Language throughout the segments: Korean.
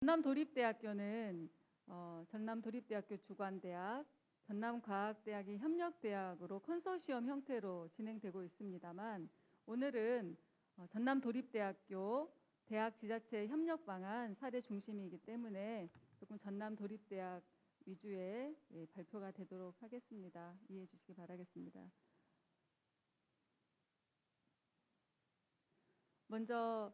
전남도립대학교는 전남도립대학교 주관대학, 전남과학대학이 협력대학으로 컨소시엄 형태로 진행되고 있습니다만, 오늘은 전남도립대학교 대학 지자체 협력 방안 사례 중심이기 때문에 조금 전남도립대학 위주의 발표가 되도록 하겠습니다. 이해해 주시기 바라겠습니다. 먼저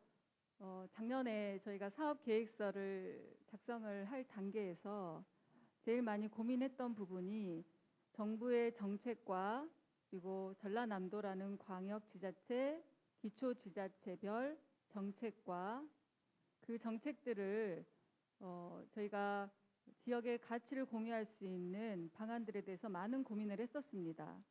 작년에 저희가 사업 계획서를 작성을 할 단계에서 제일 많이 고민했던 부분이 정부의 정책과 그리고 전라남도라는 광역지자체, 기초지자체별 정책과 그 정책들을 저희가 지역의 가치를 공유할 수 있는 방안들에 대해서 많은 고민을 했었습니다.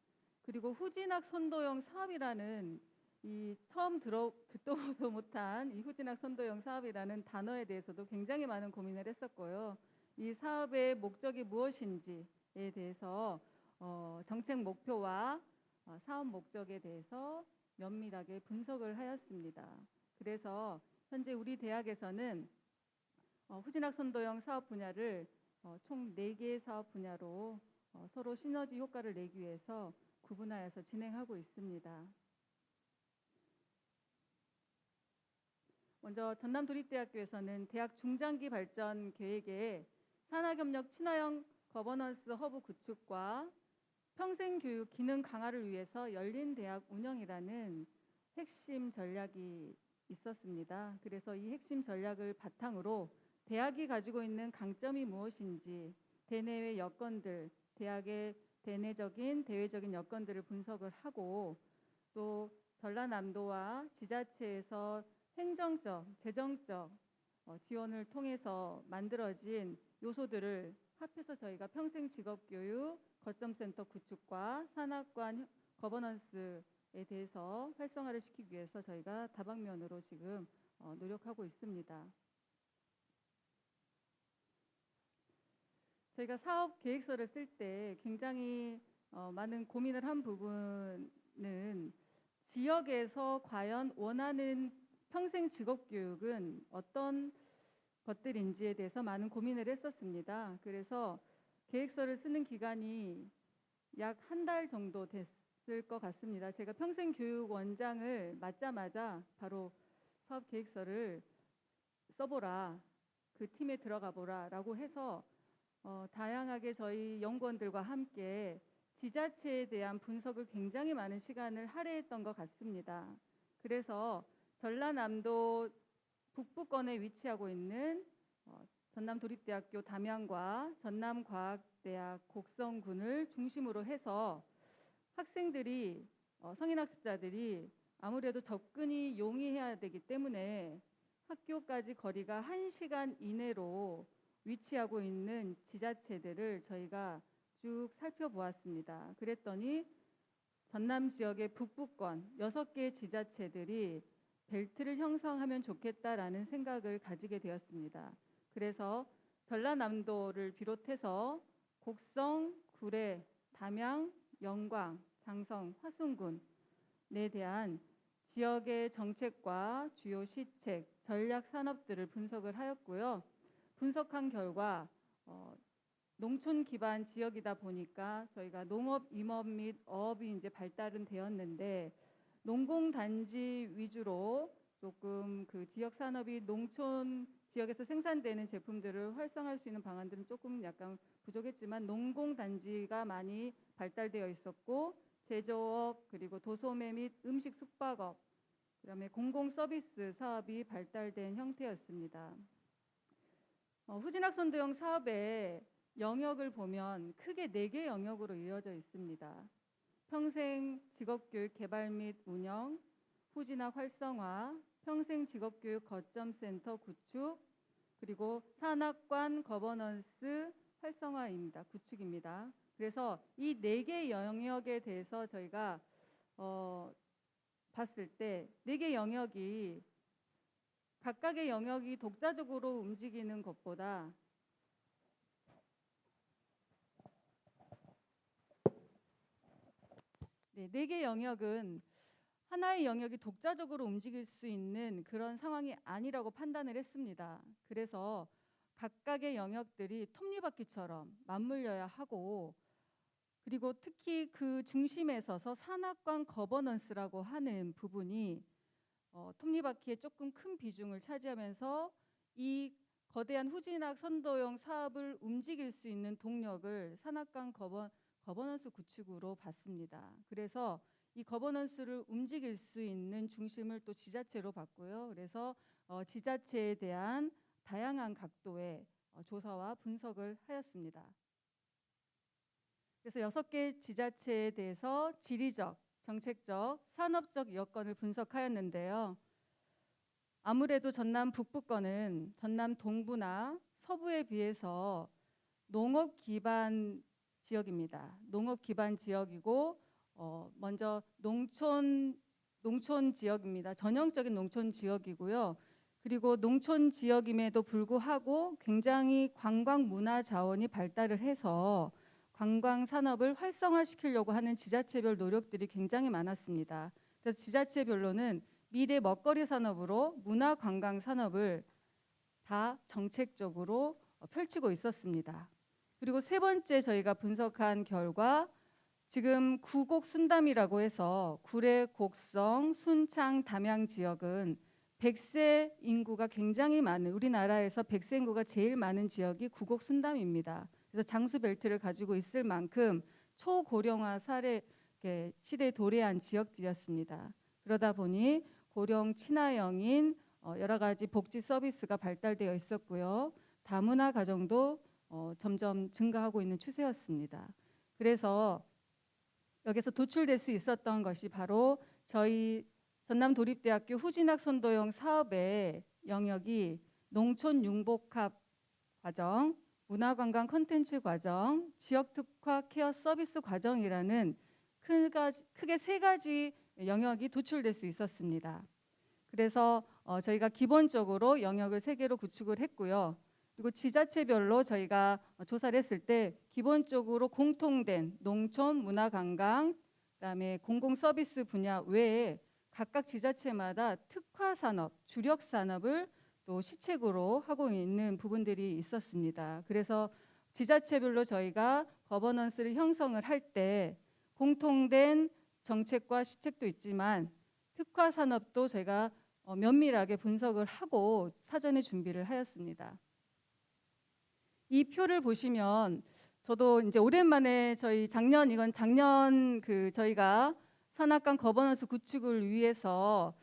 그리고 후진학 선도형 사업이라는 이 처음 듣도 보도 못한 이 후진학 선도형 사업이라는 단어에 대해서도 굉장히 많은 고민을 했었고요. 이 사업의 목적이 무엇인지에 대해서 정책 목표와 사업 목적에 대해서 면밀하게 분석을 하였습니다. 그래서 현재 우리 대학에서는 후진학 선도형 사업 분야를 총 4개의 사업 분야로 서로 시너지 효과를 내기 위해서 구분하여서 진행하고 있습니다. 먼저 전남도립대학교에서는 대학 중장기 발전 계획에 산학협력 친화형 거버넌스 허브 구축과 평생교육 기능 강화를 위해서 열린 대학 운영이라는 핵심 전략이 있었습니다. 그래서 이 핵심 전략을 바탕으로 대학이 가지고 있는 강점이 무엇인지, 대내외 여건들, 대학의 대내적인, 대외적인 여건들을 분석을 하고, 또 전라남도와 지자체에서 행정적, 재정적 지원을 통해서 만들어진 요소들을 합해서 저희가 평생 직업교육 거점센터 구축과 산학관 거버넌스에 대해서 활성화를 시키기 위해서 저희가 다방면으로 지금 노력하고 있습니다. 저희가 사업 계획서를 쓸 때 굉장히 많은 고민을 한 부분은 지역에서 과연 원하는 평생 직업교육은 어떤 것들인지에 대해서 많은 고민을 했었습니다. 그래서 계획서를 쓰는 기간이 약 한 달 정도 됐을 것 같습니다. 제가 평생교육원장을 맡자마자 바로 사업 계획서를 써보라, 그 팀에 들어가 보라 라고 해서 다양하게 저희 연구원들과 함께 지자체에 대한 분석을 굉장히 많은 시간을 할애했던 것 같습니다. 그래서 전라남도 북부권에 위치하고 있는 전남도립대학교 담양과 전남과학대학 곡성군을 중심으로 해서 학생들이 성인학습자들이 아무래도 접근이 용이해야 되기 때문에 학교까지 거리가 1시간 이내로 위치하고 있는 지자체들을 저희가 쭉 살펴보았습니다. 그랬더니 전남 지역의 북부권 6개 지자체들이 벨트를 형성하면 좋겠다라는 생각을 가지게 되었습니다. 그래서 전라남도를 비롯해서 곡성, 구례, 담양, 영광, 장성, 화순군에 대한 지역의 정책과 주요 시책, 전략 산업들을 분석을 하였고요. 분석한 결과 농촌 기반 지역이다 보니까 저희가 농업, 임업 및 어업이 이제 발달은 되었는데 농공단지 위주로 조금 그 지역 산업이 농촌 지역에서 생산되는 제품들을 활성화할 수 있는 방안들은 조금 약간 부족했지만 농공단지가 많이 발달되어 있었고 제조업 그리고 도소매 및 음식 숙박업 그다음에 공공 서비스 사업이 발달된 형태였습니다. 후진학 선도형 사업의 영역을 보면 크게 4개 영역으로 이어져 있습니다. 평생 직업교육 개발 및 운영, 후진학 활성화, 평생 직업교육 거점센터 구축, 그리고 산학관 거버넌스 활성화입니다. 구축입니다. 그래서 이 4개 영역에 대해서 저희가 봤을 때 4개 영역이 각각의 영역이 독자적으로 움직이는 것보다 네 개 영역은 하나의 영역이 독자적으로 움직일 수 있는 그런 상황이 아니라고 판단을 했습니다. 그래서 각각의 영역들이 톱니바퀴처럼 맞물려야 하고, 그리고 특히 그 중심에 서서 산악관 거버넌스라고 하는 부분이 톱니바퀴에 조금 큰 비중을 차지하면서 이 거대한 후진학 선도용 사업을 움직일 수 있는 동력을 산악관 거버넌스 구축으로 봤습니다. 그래서 이 거버넌스를 움직일 수 있는 중심을 또 지자체로 봤고요. 그래서 지자체에 대한 다양한 각도의 조사와 분석을 하였습니다. 그래서 6개 지자체에 대해서 지리적, 정책적, 산업적 여건을 분석하였는데요. 아무래도 전남 북부권은 전남 동부나 서부에 비해서 농업 기반 지역입니다. 농업 기반 지역이고 먼저 농촌 지역입니다. 전형적인 농촌 지역이고요. 그리고 농촌 지역임에도 불구하고 굉장히 관광 문화 자원이 발달을 해서 관광 산업을 활성화시키려고 하는 지자체별 노력들이 굉장히 많았습니다. 그래서 지자체별로는 미래 먹거리 산업으로 문화 관광 산업을 다 정책적으로 펼치고 있었습니다. 그리고 세 번째 저희가 분석한 결과, 지금 구곡 순담이라고 해서 구례, 곡성, 순창, 담양 지역은 100세 인구가 굉장히 많은, 우리나라에서 100세 인구가 제일 많은 지역이 구곡 순담입니다. 그래서 장수 벨트를 가지고 있을 만큼 초고령화 시대에 도래한 지역들이었습니다. 그러다 보니 고령 친화형인 여러 가지 복지 서비스가 발달되어 있었고요. 다문화 가정도 점점 증가하고 있는 추세였습니다. 그래서 여기서 도출될 수 있었던 것이 바로 저희 전남도립대학교 후진학 선도형 사업의 영역이 농촌 융복합 과정, 문화관광 콘텐츠 과정, 지역특화 케어 서비스 과정이라는 크게 3가지 영역이 도출될 수 있었습니다. 그래서 저희가 기본적으로 영역을 3개로 구축을 했고요. 그리고 지자체별로 저희가 조사를 했을 때 기본적으로 공통된 농촌, 문화관광, 그다음에 공공서비스 분야 외에 각각 지자체마다 특화산업, 주력산업을 또 시책으로 하고 있는 부분들이 있었습니다. 그래서 지자체별로 저희가 거버넌스를 형성을 할 때 공통된 정책과 시책도 있지만 특화산업도 저희가 면밀하게 분석을 하고 사전에 준비를 하였습니다. 이 표를 보시면 저도 이제 오랜만에 이건 작년 저희가 산악관 거버넌스 구축을 위해서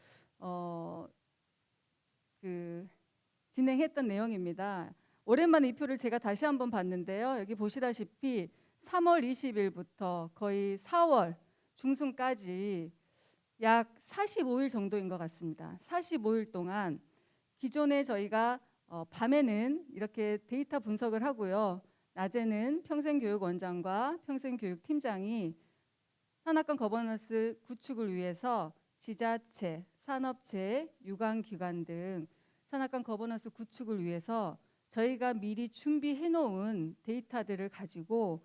진행했던 내용입니다. 오랜만에 이 표를 제가 다시 한번 봤는데요. 여기 보시다시피 3월 20일부터 거의 4월 중순까지 약 45일 정도인 것 같습니다. 45일 동안 기존에 저희가 밤에는 이렇게 데이터 분석을 하고요. 낮에는 평생교육원장과 평생교육팀장이 산악관 거버넌스 구축을 위해서 지자체, 산업체, 유관기관 등 산악관 거버넌스 구축을 위해서 저희가 미리 준비해 놓은 데이터들을 가지고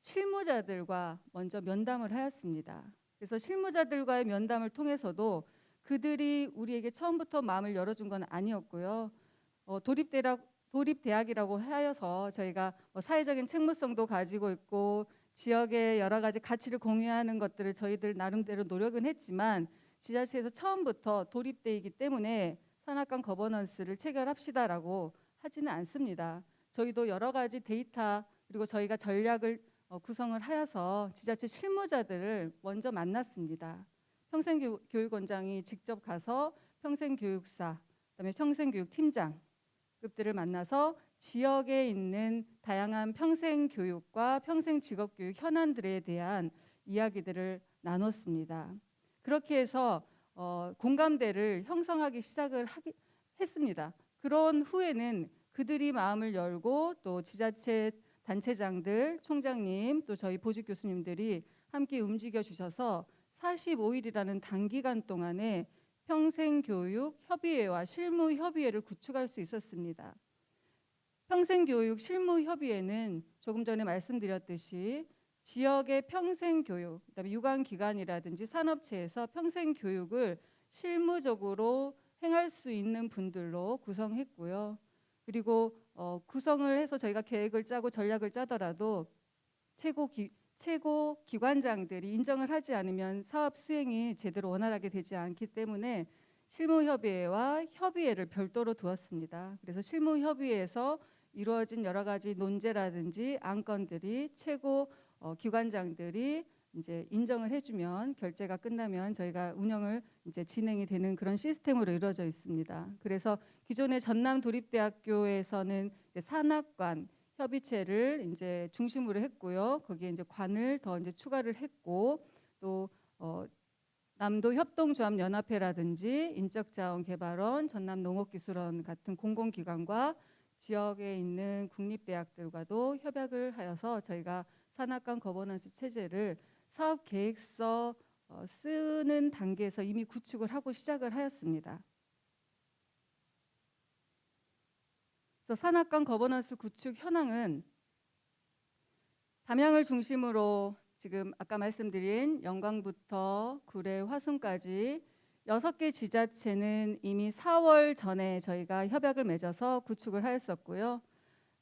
실무자들과 먼저 면담을 하였습니다. 그래서 실무자들과의 면담을 통해서도 그들이 우리에게 처음부터 마음을 열어준 건 아니었고요. 도립대학이라고 하여서 저희가 사회적인 책무성도 가지고 있고 지역의 여러 가지 가치를 공유하는 것들을 저희들 나름대로 노력은 했지만 지자체에서 처음부터 도립대이기 때문에 산악관 거버넌스를 체결합시다라고 하지는 않습니다. 저희도 여러 가지 데이터 그리고 저희가 전략을 구성을 하여서 지자체 실무자들을 먼저 만났습니다. 평생교육원장이 직접 가서 평생교육사, 그다음에 평생교육팀장급들을 만나서 지역에 있는 다양한 평생교육과 평생직업교육 현안들에 대한 이야기들을 나눴습니다. 그렇게 해서 공감대를 형성하기 시작을 했습니다. 그런 후에는 그들이 마음을 열고 또 지자체 단체장들, 총장님, 또 저희 보직 교수님들이 함께 움직여 주셔서 45일이라는 단기간 동안에 평생교육 협의회와 실무협의회를 구축할 수 있었습니다. 평생교육 실무협의회는 조금 전에 말씀드렸듯이 지역의 평생교육, 그다음에 유관기관이라든지 산업체에서 평생교육을 실무적으로 행할 수 있는 분들로 구성했고요. 그리고 구성을 해서 저희가 계획을 짜고 전략을 짜더라도 최고 기관장들이 인정을 하지 않으면 사업 수행이 제대로 원활하게 되지 않기 때문에 실무협의회와 협의회를 별도로 두었습니다. 그래서 실무협의회에서 이루어진 여러 가지 논제라든지 안건들이 최고 기관장들이 이제 인정을 해주면 결제가 끝나면 저희가 운영을 이제 진행이 되는 그런 시스템으로 이루어져 있습니다. 그래서 기존의 전남 도립대학교에서는 이제 산학관 협의체를 이제 중심으로 했고요. 거기에 이제 관을 더 이제 추가를 했고 또 남도 협동조합연합회라든지 인적자원개발원, 전남농업기술원 같은 공공기관과 지역에 있는 국립대학들과도 협약을 하여서 저희가 산학관 거버넌스 체제를 사업 계획서 쓰는 단계에서 이미 구축을 하고 시작을 하였습니다. 그래서 산학관 거버넌스 구축 현황은 담양을 중심으로 지금 아까 말씀드린 영광부터 구례, 화순까지 6개 지자체는 이미 4월 전에 저희가 협약을 맺어서 구축을 하였었고요.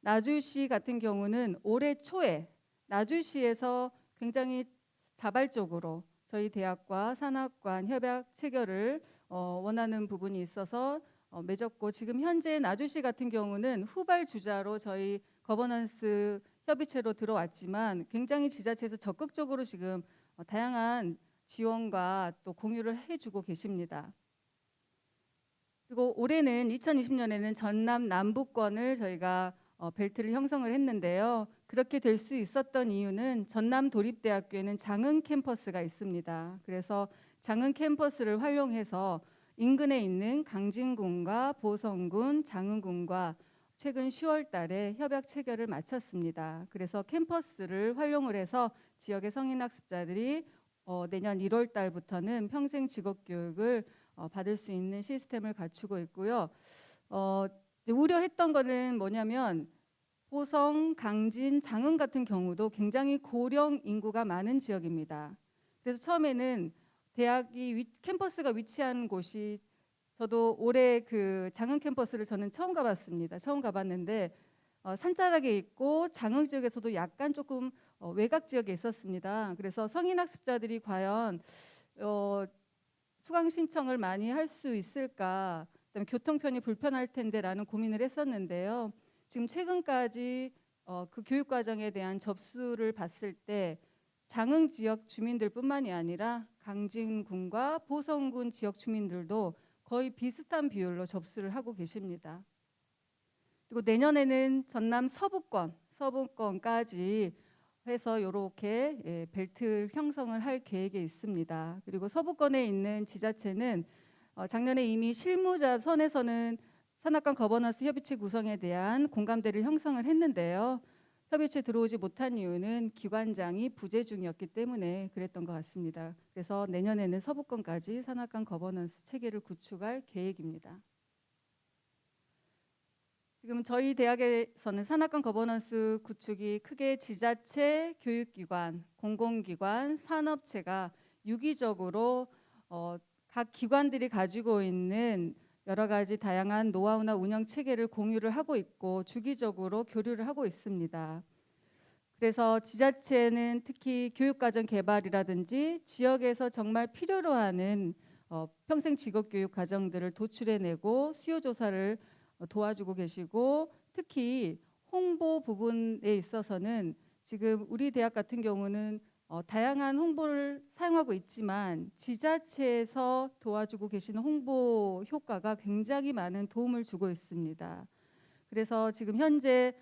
나주시 같은 경우는 올해 초에 나주시에서 굉장히 자발적으로 저희 대학과 산학관 협약 체결을 원하는 부분이 있어서 맺었고, 지금 현재 나주시 같은 경우는 후발주자로 저희 거버넌스 협의체로 들어왔지만 굉장히 지자체에서 적극적으로 지금 다양한 지원과 또 공유를 해주고 계십니다. 그리고 올해는 2020년에는 전남 남부권을 저희가 벨트를 형성을 했는데요. 그렇게 될 수 있었던 이유는 전남 도립대학교에는 장흥 캠퍼스가 있습니다. 그래서 장흥 캠퍼스를 활용해서 인근에 있는 강진군과 보성군, 장흥군과 최근 10월 달에 협약 체결을 마쳤습니다. 그래서 캠퍼스를 활용을 해서 지역의 성인학습자들이 내년 1월 달부터는 평생 직업교육을 받을 수 있는 시스템을 갖추고 있고요. 우려했던 거는 뭐냐면 보성, 강진, 장흥 같은 경우도 굉장히 고령 인구가 많은 지역입니다. 그래서 처음에는 캠퍼스가 위치한 곳이, 저도 올해 그 장흥 캠퍼스를 저는 처음 가봤습니다. 처음 가봤는데 산자락에 있고 장흥 지역에서도 약간 조금 외곽 지역에 있었습니다. 그래서 성인학습자들이 과연 수강 신청을 많이 할 수 있을까, 그다음에 교통편이 불편할 텐데라는 고민을 했었는데요. 지금 최근까지 그 교육 과정에 대한 접수를 봤을 때 장흥 지역 주민들뿐만이 아니라 강진군과 보성군 지역 주민들도 거의 비슷한 비율로 접수를 하고 계십니다. 그리고 내년에는 전남 서부권까지 해서 이렇게 벨트 형성을 할 계획에 있습니다. 그리고 서부권에 있는 지자체는 작년에 이미 실무자 선에서는 산학관 거버넌스 협의체 구성에 대한 공감대를 형성을 했는데요. 협의체 들어오지 못한 이유는 기관장이 부재 중이었기 때문에 그랬던 것 같습니다. 그래서 내년에는 서부권까지 산학관 거버넌스 체계를 구축할 계획입니다. 지금 저희 대학에서는 산학관 거버넌스 구축이 크게 지자체, 교육기관, 공공기관, 산업체가 유기적으로 각 기관들이 가지고 있는 여러 가지 다양한 노하우나 운영 체계를 공유를 하고 있고 주기적으로 교류를 하고 있습니다. 그래서 지자체는 특히 교육과정 개발이라든지 지역에서 정말 필요로 하는 평생 직업교육 과정들을 도출해내고 수요조사를 도와주고 계시고, 특히 홍보 부분에 있어서는 지금 우리 대학 같은 경우는 다양한 홍보를 사용하고 있지만 지자체에서 도와주고 계시는 홍보 효과가 굉장히 많은 도움을 주고 있습니다. 그래서 지금 현재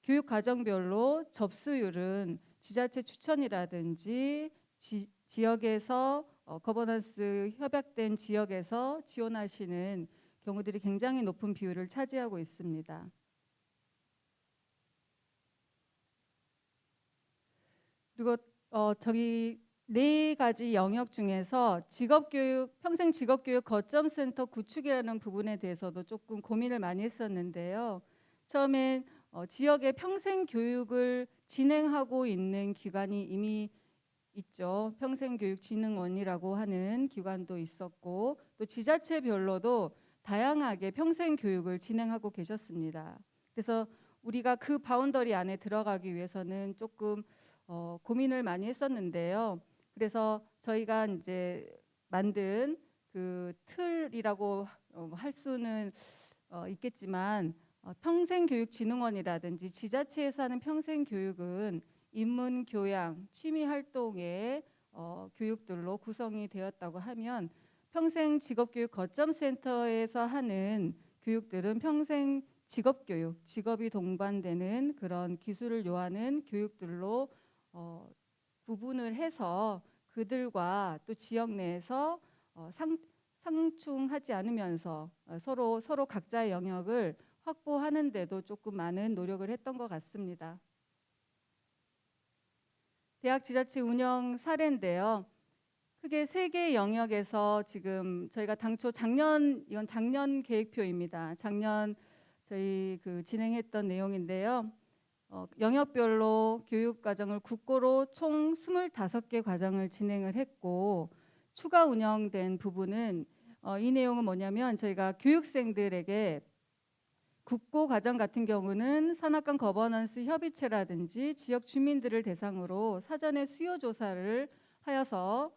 교육과정별로 접수율은 지자체 추천이라든지 지역에서 거버넌스 협약된 지역에서 지원하시는 경우들이 굉장히 높은 비율을 차지하고 있습니다. 그리고 저기 4가지 영역 중에서 평생 직업교육 거점센터 구축이라는 부분에 대해서도 조금 고민을 많이 했었는데요. 처음엔 지역의 평생 교육을 진행하고 있는 기관이 이미 있죠. 평생교육진흥원이라고 하는 기관도 있었고, 또 지자체별로도 다양하게 평생 교육을 진행하고 계셨습니다. 그래서 우리가 그 바운더리 안에 들어가기 위해서는 조금 고민을 많이 했었는데요. 그래서 저희가 이제 만든 그 틀이라고 할 수는 있겠지만 평생교육진흥원이라든지 지자체에서 하는 평생교육은 인문교양, 취미활동의 교육들로 구성이 되었다고 하면 평생직업교육 거점센터에서 하는 교육들은 평생 직업교육, 직업이 동반되는 그런 기술을 요하는 교육들로 구분을 해서 그들과 또 지역 내에서 상충하지 않으면서 서로 각자의 영역을 확보하는 데도 조금 많은 노력을 했던 것 같습니다. 대학 지자체 운영 사례인데요. 크게 3개 영역에서 지금 저희가 당초 이건 작년 계획표입니다. 작년 저희 진행했던 내용인데요. 영역별로 교육과정을 국고로 총 25개 과정을 진행을 했고 추가 운영된 부분은 이 내용은 뭐냐면 저희가 교육생들에게 국고 과정 같은 경우는 산학관 거버넌스 협의체라든지 지역 주민들을 대상으로 사전에 수요 조사를 하여서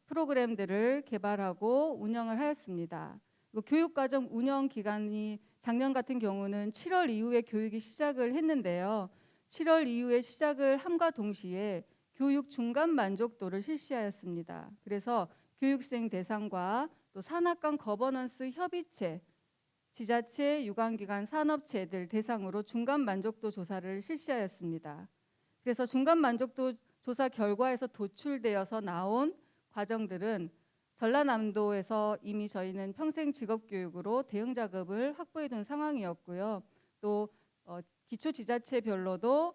프로그램들을 개발하고 운영을 하였습니다. 교육과정 운영 기간이 작년 같은 경우는 7월 이후에 교육이 시작을 했는데요. 7월 이후에 시작을 함과 동시에 교육 중간 만족도를 실시하였습니다. 그래서 교육생 대상과 또 산학관 거버넌스 협의체, 지자체, 유관기관, 산업체들 대상으로 중간 만족도 조사를 실시하였습니다. 그래서 중간 만족도 조사 결과에서 도출되어서 나온 과정들은 전라남도에서 이미 저희는 평생 직업교육으로 대응 자금을 확보해 둔 상황이었고요. 또 기초지자체별로도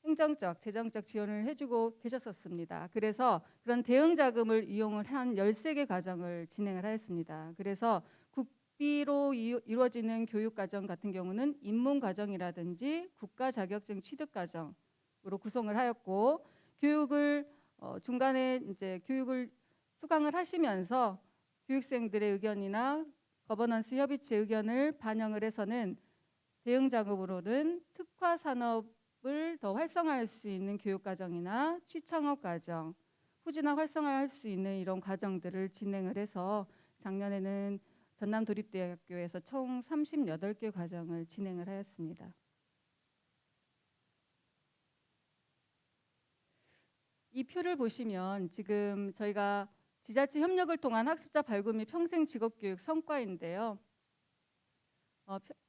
행정적, 재정적 지원을 해주고 계셨었습니다. 그래서 그런 대응 자금을 이용을 한 13개 과정을 진행을 하였습니다. 그래서 국비로 이루어지는 교육 과정 같은 경우는 입문 과정이라든지 국가 자격증 취득 과정으로 구성을 하였고 교육을 중간에 이제 교육을 수강을 하시면서 교육생들의 의견이나 거버넌스 협의체 의견을 반영을 해서는 대응 자금으로는 특화 산업을 더 활성화할 수 있는 교육 과정이나 취창업 과정, 후진화 활성화할 수 있는 이런 과정들을 진행을 해서 작년에는 전남도립대학교에서 총 38개 과정을 진행을 하였습니다. 이 표를 보시면 지금 저희가 지자체 협력을 통한 학습자 발굴 및 평생 직업교육 성과인데요.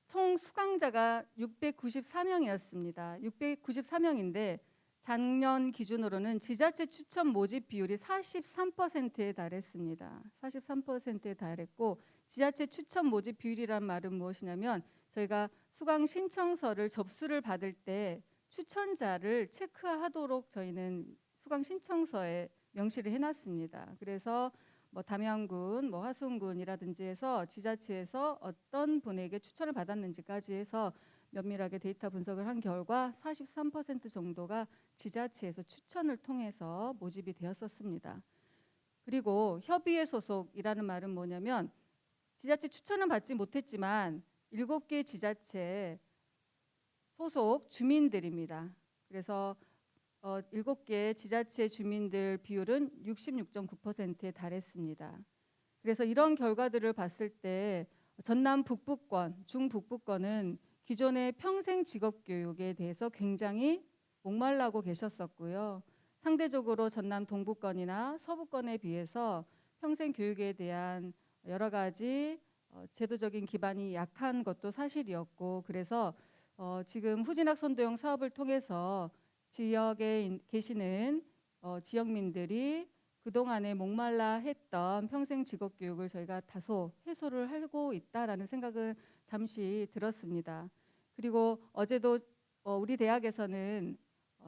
총 수강자가 694명이었습니다. 694명인데 작년 기준으로는 지자체 추천 모집 비율이 43%에 달했습니다. 43%에 달했고 지자체 추천 모집 비율이란 말은 무엇이냐면 저희가 수강 신청서를 접수를 받을 때 추천자를 체크하도록 저희는 수강 신청서에 명시를 해놨습니다. 그래서 담양군, 화순군이라든지 해서 지자체에서 어떤 분에게 추천을 받았는지까지 해서 면밀하게 데이터 분석을 한 결과 43% 정도가 지자체에서 추천을 통해서 모집이 되었었습니다. 그리고 협의회 소속이라는 말은 뭐냐면 지자체 추천은 받지 못했지만 7개 지자체 소속 주민들입니다. 그래서 7개 지자체 주민들 비율은 66.9%에 달했습니다. 그래서 이런 결과들을 봤을 때 전남 북부권, 중북부권은 기존의 평생 직업교육에 대해서 굉장히 목말라고 계셨었고요. 상대적으로 전남 동부권이나 서부권에 비해서 평생 교육에 대한 여러 가지 제도적인 기반이 약한 것도 사실이었고 그래서 지금 후진학 선도형 사업을 통해서 지역에 계시는 지역민들이 그동안에 목말라 했던 평생 직업교육을 저희가 다소 해소를 하고 있다라는 생각은 잠시 들었습니다. 그리고 어제도 우리 대학에서는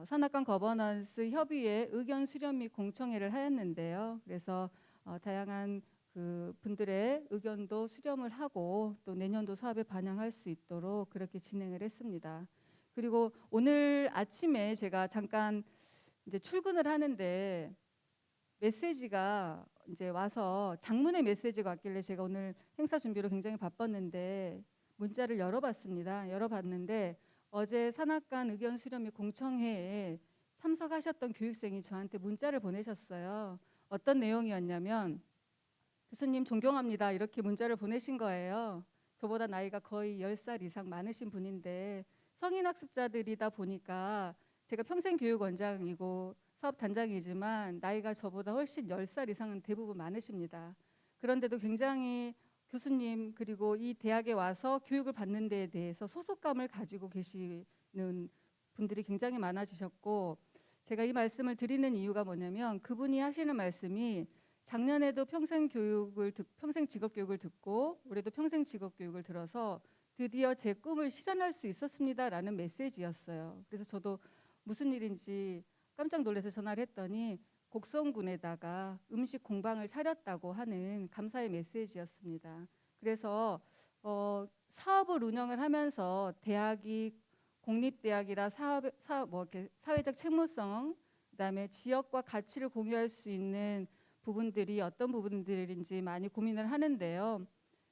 산학관 거버넌스 협의회 의견 수렴 및 공청회를 하였는데요. 그래서 다양한 그 분들의 의견도 수렴을 하고 또 내년도 사업에 반영할 수 있도록 그렇게 진행을 했습니다. 그리고 오늘 아침에 제가 잠깐 이제 출근을 하는데 메시지가 이제 와서 장문의 메시지가 왔길래 제가 오늘 행사 준비로 굉장히 바빴는데 문자를 열어봤습니다. 열어봤는데 어제 산학관 의견 수렴 및 공청회에 참석하셨던 교육생이 저한테 문자를 보내셨어요. 어떤 내용이었냐면 교수님 존경합니다. 이렇게 문자를 보내신 거예요. 저보다 나이가 거의 10살 이상 많으신 분인데 성인 학습자들이다 보니까 제가 평생교육원장이고 사업단장이지만 나이가 저보다 훨씬 10살 이상은 대부분 많으십니다. 그런데도 굉장히 교수님 그리고 이 대학에 와서 교육을 받는 데에 대해서 소속감을 가지고 계시는 분들이 굉장히 많아지셨고, 제가 이 말씀을 드리는 이유가 뭐냐면 그분이 하시는 말씀이 작년에도 평생 직업 교육을 듣고 올해도 평생 직업 교육을 들어서 드디어 제 꿈을 실현할 수 있었습니다라는 메시지였어요. 그래서 저도 무슨 일인지 깜짝 놀라서 전화를 했더니 곡성군에다가 음식 공방을 차렸다고 하는 감사의 메시지였습니다. 그래서 사업을 운영을 하면서 대학이 공립대학이라 사회적 책무성, 그다음에 지역과 가치를 공유할 수 있는 부분들이 어떤 부분들인지 많이 고민을 하는데요.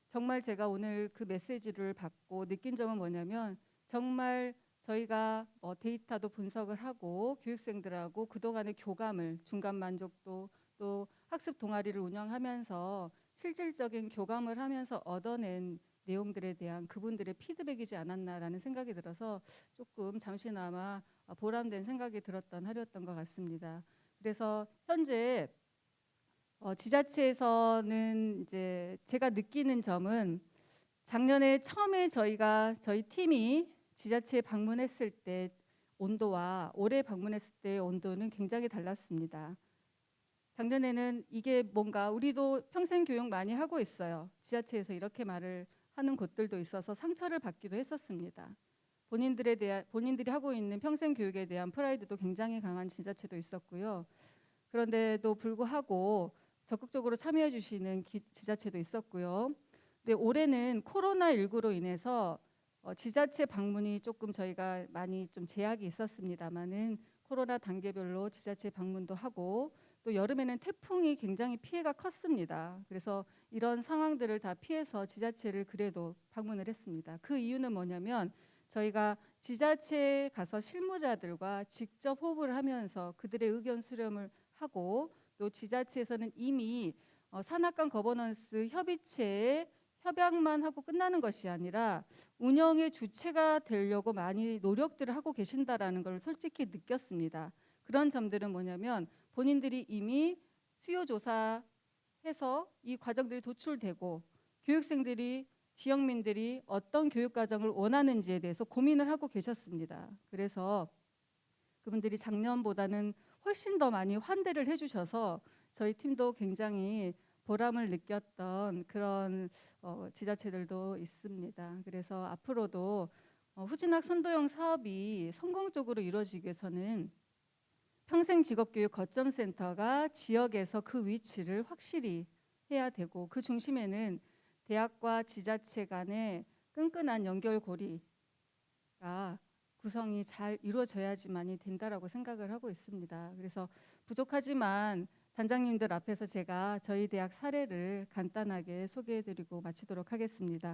정말 제가 오늘 그 메시지를 받고 느낀 점은 뭐냐면 정말 저희가 데이터도 분석을 하고 교육생들하고 그동안의 교감을, 중간 만족도, 또 학습 동아리를 운영하면서 실질적인 교감을 하면서 얻어낸 내용들에 대한 그분들의 피드백이지 않았나라는 생각이 들어서 조금 잠시나마 보람된 생각이 들었던 하루였던 것 같습니다. 그래서 현재 지자체에서는 이제 제가 느끼는 점은 작년에 처음에 저희 팀이 지자체에 방문했을 때 온도와 올해 방문했을 때의 온도는 굉장히 달랐습니다. 작년에는 이게 뭔가 우리도 평생 교육 많이 하고 있어요. 지자체에서 이렇게 말을 하는 곳들도 있어서 상처를 받기도 했었습니다. 본인들이 하고 있는 평생 교육에 대한 프라이드도 굉장히 강한 지자체도 있었고요. 그런데도 불구하고 적극적으로 참여해 주시는 지자체도 있었고요. 근데 올해는 코로나19로 인해서 지자체 방문이 조금 저희가 많이 좀 제약이 있었습니다만은 코로나 단계별로 지자체 방문도 하고 또 여름에는 태풍이 굉장히 피해가 컸습니다. 그래서 이런 상황들을 다 피해서 지자체를 그래도 방문을 했습니다. 그 이유는 뭐냐면 저희가 지자체에 가서 실무자들과 직접 호흡을 하면서 그들의 의견 수렴을 하고 또 지자체에서는 이미 산학관 거버넌스 협의체에 협약만 하고 끝나는 것이 아니라 운영의 주체가 되려고 많이 노력들을 하고 계신다라는 걸 솔직히 느꼈습니다. 그런 점들은 뭐냐면 본인들이 이미 수요조사해서 이 과정들이 도출되고 교육생들이 지역민들이 어떤 교육과정을 원하는지에 대해서 고민을 하고 계셨습니다. 그래서 그분들이 작년보다는 훨씬 더 많이 환대를 해주셔서 저희 팀도 굉장히 보람을 느꼈던 그런 지자체들도 있습니다. 그래서 앞으로도 후진학 선도형 사업이 성공적으로 이루어지기 위해서는 평생직업교육 거점센터가 지역에서 그 위치를 확실히 해야 되고 그 중심에는 대학과 지자체 간의 끈끈한 연결고리가 구성이 잘 이루어져야지만이 된다라고 생각을 하고 있습니다. 그래서 부족하지만 단장님들 앞에서 제가 저희 대학 사례를 간단하게 소개해드리고 마치도록 하겠습니다.